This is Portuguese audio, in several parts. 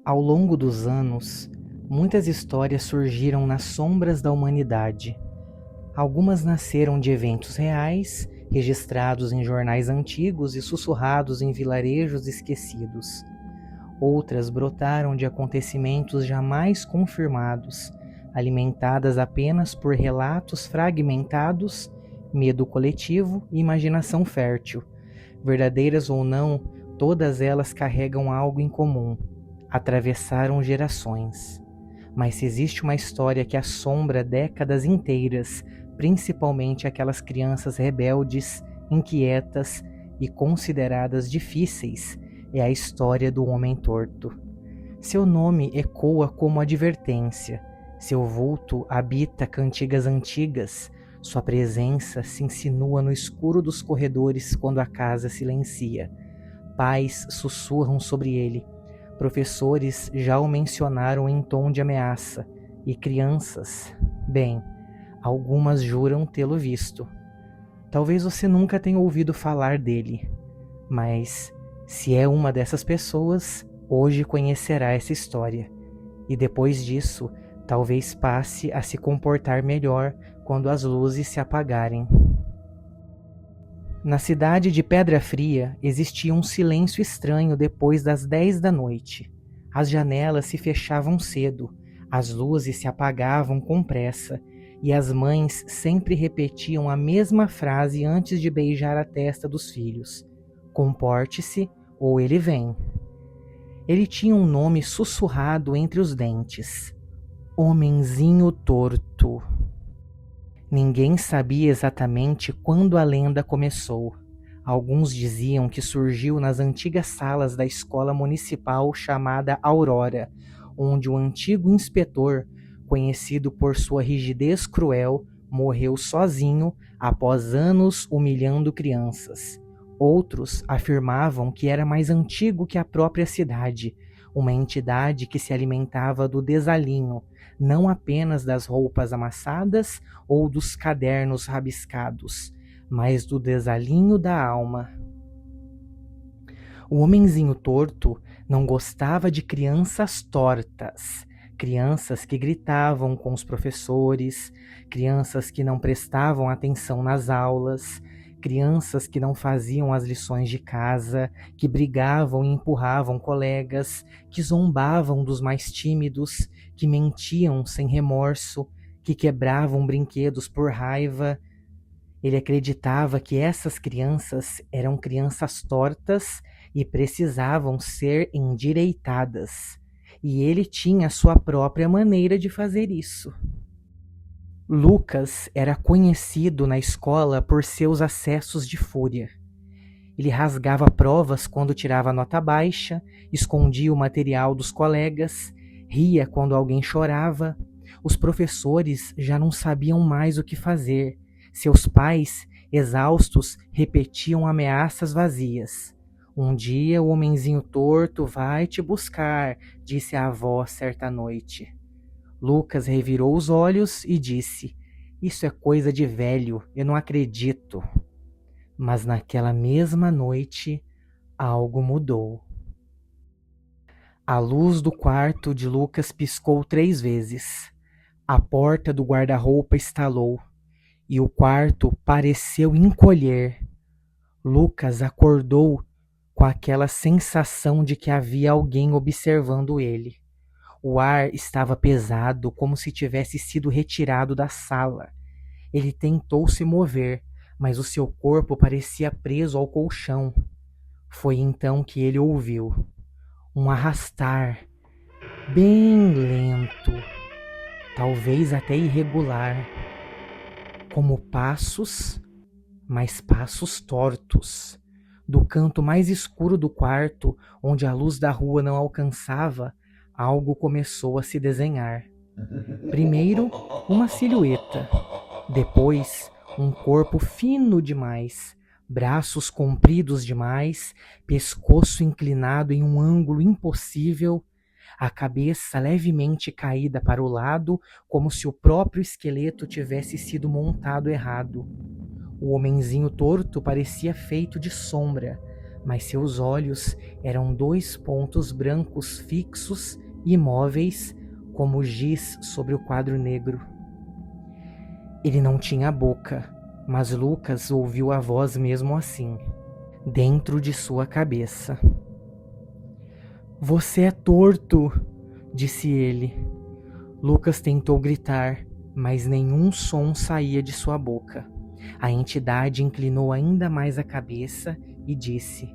Ao longo dos anos, muitas histórias surgiram nas sombras da humanidade. Algumas nasceram de eventos reais, registrados em jornais antigos e sussurrados em vilarejos esquecidos. Outras brotaram de acontecimentos jamais confirmados, alimentadas apenas por relatos fragmentados, medo coletivo e imaginação fértil. Verdadeiras ou não, todas elas carregam algo em comum: atravessaram gerações. Mas se existe uma história que assombra décadas inteiras, principalmente aquelas crianças rebeldes, inquietas e consideradas difíceis, é a história do homem torto. Seu nome ecoa como advertência, seu vulto habita cantigas antigas, sua presença se insinua no escuro dos corredores quando a casa silencia. Pais sussurram sobre ele, professores já o mencionaram em tom de ameaça, e crianças, bem, algumas juram tê-lo visto. Talvez você nunca tenha ouvido falar dele, mas se é uma dessas pessoas, hoje conhecerá essa história. E depois disso, talvez passe a se comportar melhor quando as luzes se apagarem. Na cidade de Pedra Fria existia um silêncio estranho depois das 10 da noite. As janelas se fechavam cedo, as luzes se apagavam com pressa, e as mães sempre repetiam a mesma frase antes de beijar a testa dos filhos: comporte-se ou ele vem. Ele tinha um nome sussurrado entre os dentes: Homenzinho Torto. Ninguém sabia exatamente quando a lenda começou. Alguns diziam que surgiu nas antigas salas da escola municipal chamada Aurora, onde o antigo inspetor, conhecido por sua rigidez cruel, morreu sozinho após anos humilhando crianças. Outros afirmavam que era mais antigo que a própria cidade, uma entidade que se alimentava do desalinho, não apenas das roupas amassadas ou dos cadernos rabiscados, mas do desalinho da alma. O homenzinho torto não gostava de crianças tortas, crianças que gritavam com os professores, crianças que não prestavam atenção nas aulas, crianças que não faziam as lições de casa, que brigavam e empurravam colegas, que zombavam dos mais tímidos, que mentiam sem remorso, que quebravam brinquedos por raiva. Ele acreditava que essas crianças eram crianças tortas e precisavam ser endireitadas, e ele tinha sua própria maneira de fazer isso. Lucas era conhecido na escola por seus acessos de fúria. Ele rasgava provas quando tirava nota baixa, escondia o material dos colegas, ria quando alguém chorava. Os professores já não sabiam mais o que fazer. Seus pais, exaustos, repetiam ameaças vazias. Um dia o homenzinho torto vai te buscar, disse a avó certa noite. Lucas revirou os olhos e disse: isso é coisa de velho, eu não acredito. Mas naquela mesma noite, algo mudou. A luz do quarto de Lucas piscou 3 vezes. A porta do guarda-roupa estalou e o quarto pareceu encolher. Lucas acordou com aquela sensação de que havia alguém observando ele. O ar estava pesado, como se tivesse sido retirado da sala. Ele tentou se mover, mas o seu corpo parecia preso ao colchão. Foi então que ele ouviu um arrastar, bem lento, talvez até irregular, como passos, mas passos tortos. Do canto mais escuro do quarto, onde a luz da rua não alcançava, algo começou a se desenhar. Primeiro, uma silhueta. Depois, um corpo fino demais, braços compridos demais, pescoço inclinado em um ângulo impossível, a cabeça levemente caída para o lado, como se o próprio esqueleto tivesse sido montado errado. O homenzinho torto parecia feito de sombra, mas seus olhos eram 2 pontos brancos fixos e imóveis como giz sobre o quadro negro. Ele não tinha boca, mas Lucas ouviu a voz mesmo assim, dentro de sua cabeça. "Você é torto", disse ele. Lucas tentou gritar, mas nenhum som saía de sua boca. A entidade inclinou ainda mais a cabeça e disse: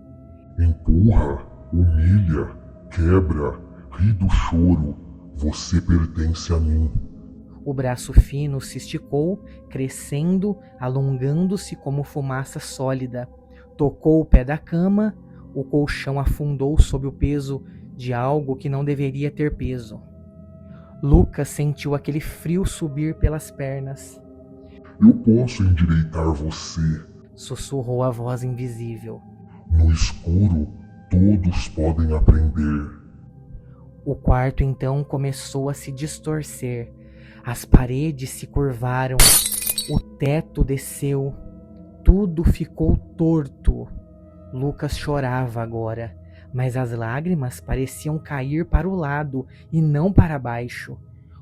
Empurra, humilha, quebra, ri do choro. Você pertence a mim. O braço fino se esticou, crescendo, alongando-se como fumaça sólida. Tocou o pé da cama, o colchão afundou sob o peso de algo que não deveria ter peso. Lucas sentiu aquele frio subir pelas pernas. Eu posso endireitar você. Sussurrou a voz invisível. No escuro, todos podem aprender. O quarto então começou a se distorcer. As paredes se curvaram, o teto desceu, tudo ficou torto. Lucas chorava agora, mas as lágrimas pareciam cair para o lado e não para baixo.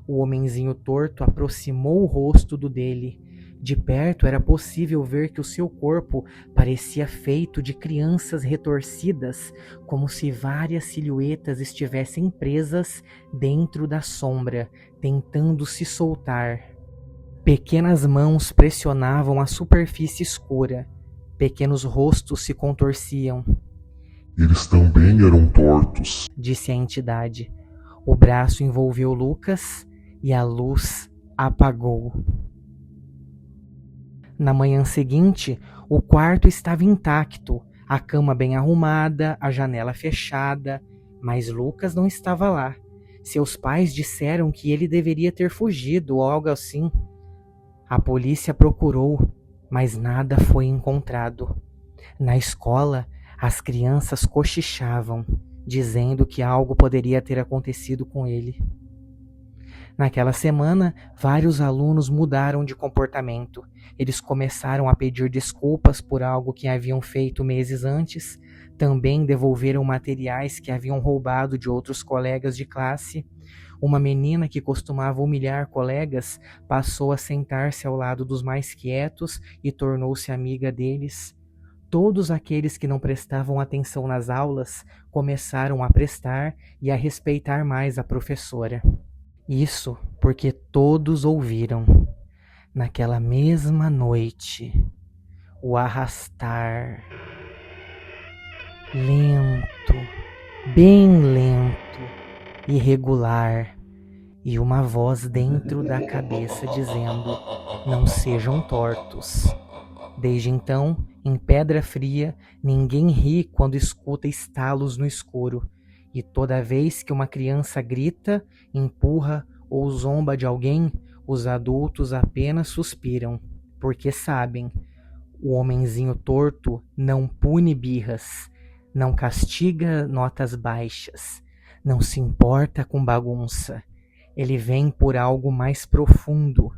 O homenzinho torto aproximou o rosto do dele. De perto era possível ver que o seu corpo parecia feito de crianças retorcidas, como se várias silhuetas estivessem presas dentro da sombra, tentando se soltar. Pequenas mãos pressionavam a superfície escura. Pequenos rostos se contorciam. Eles também eram tortos, disse a entidade. O braço envolveu Lucas e a luz apagou. Na manhã seguinte, o quarto estava intacto, a cama bem arrumada, a janela fechada, mas Lucas não estava lá. Seus pais disseram que ele deveria ter fugido ou algo assim. A polícia procurou, mas nada foi encontrado. Na escola, as crianças cochichavam, dizendo que algo poderia ter acontecido com ele. Naquela semana, vários alunos mudaram de comportamento. Eles começaram a pedir desculpas por algo que haviam feito meses antes, também devolveram materiais que haviam roubado de outros colegas de classe. Uma menina que costumava humilhar colegas passou a sentar-se ao lado dos mais quietos e tornou-se amiga deles. Todos aqueles que não prestavam atenção nas aulas começaram a prestar e a respeitar mais a professora. Isso porque todos ouviram, naquela mesma noite, o arrastar lento, bem lento, irregular, e uma voz dentro da cabeça dizendo: "Não sejam tortos". Desde então, em Pedra Fria, ninguém ri quando escuta estalos no escuro. E toda vez que uma criança grita, empurra ou zomba de alguém, os adultos apenas suspiram, porque sabem, o homenzinho torto não pune birras, não castiga notas baixas, não se importa com bagunça. Ele vem por algo mais profundo.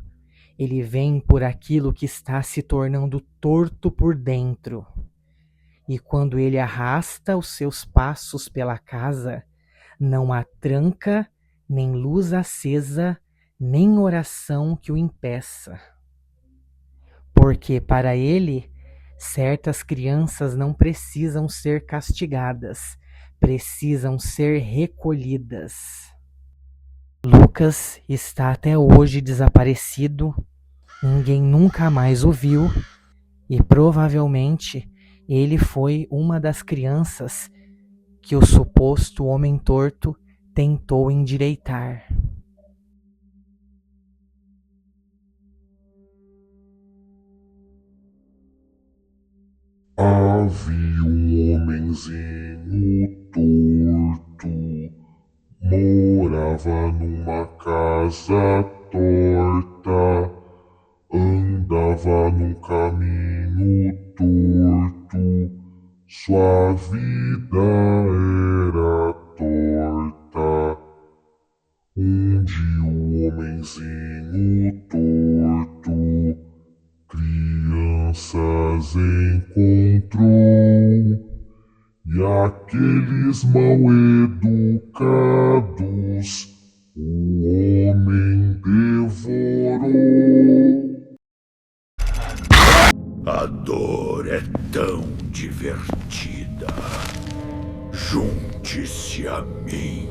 Ele vem por aquilo que está se tornando torto por dentro. E quando ele arrasta os seus passos pela casa, não há tranca, nem luz acesa, nem oração que o impeça. Porque para ele, certas crianças não precisam ser castigadas, precisam ser recolhidas. Lucas está até hoje desaparecido, ninguém nunca mais o viu e provavelmente ele foi uma das crianças que o suposto homem torto tentou endireitar. Havia um homenzinho torto, morava numa casa torta, andava num caminho torto, sua vida era torta. Um dia o homenzinho torto crianças encontrou E aqueles mal educados o homem devorou. A dor é tão divertida. Junte-se a mim.